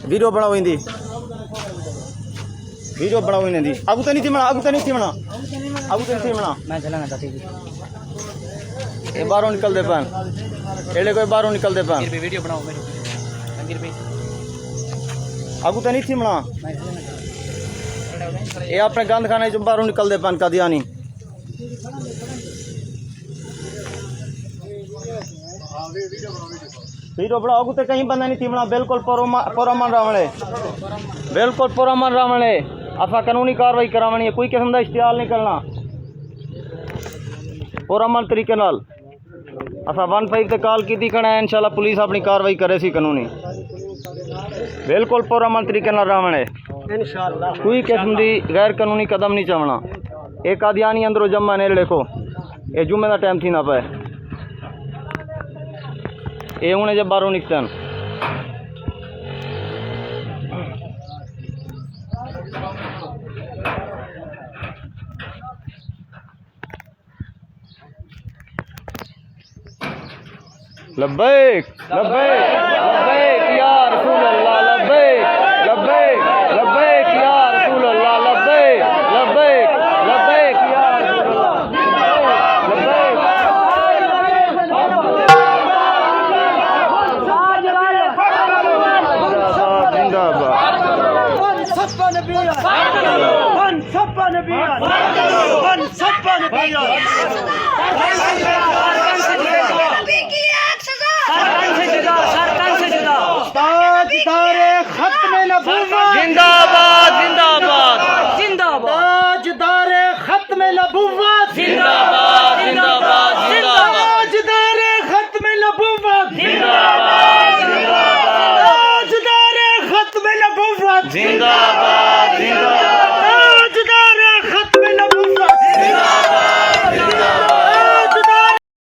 video बनाओ इंदी video बनाओ इन्हें दी आगू तो नहीं थी मना आगू तो नहीं थी मना आगू तो नहीं थी मना मैं चलाना चाहती थी ये बाहरों निकल दे पान एड़े कोई बाहरों निकल दे पान वीडियो बनाओ मेरे आगू तो नहीं थी मना ये अपने गंद खाने जो बाहरों निकल दे पान कादियानी वीडियो बनाओ आगू तो कहीं बंदा नहीं थी मना बिल्कुल पुरअमन रावणे बिल्कुल पुरअमन रावणे असा कानूनी कार्रवाई करावनी है कोई किस्म का इश्तिहाल नहीं करना पुरअमन तरीके नाल असा 15 ते कॉल की खड़ा है इंशाल्लाह पुलिस अपनी कार्रवाई करे सी कानूनी बिल्कुल पुरअमन तरीके नाल रावण है इंशाल्लाह कोई किस्म की गैर कानूनी कदम नहीं चावना एक कादियानी अंदरों जमा ने देखो ये जुम्मे का टाइम थी ना पाए ये उन्हें जब बाहरों निकलन लब्बैक लब्बैक लब्बैक या रसूल अल्लाह लब्बैक लब्बैक लब्बैक या रसूल अल्लाह लब्बैक लब्बैक लब्बैक या रसूल जिंदाबाद जिंदाबाद जिंदाबाद ताजदारे खत्म नबुव्वत जिंदाबाद जिंदाबाद जिंदाबाद ताजदारे खत्म नबुव्वत जिंदाबाद जिंदाबाद ताजदारे खत्म नबुव्वत जिंदाबाद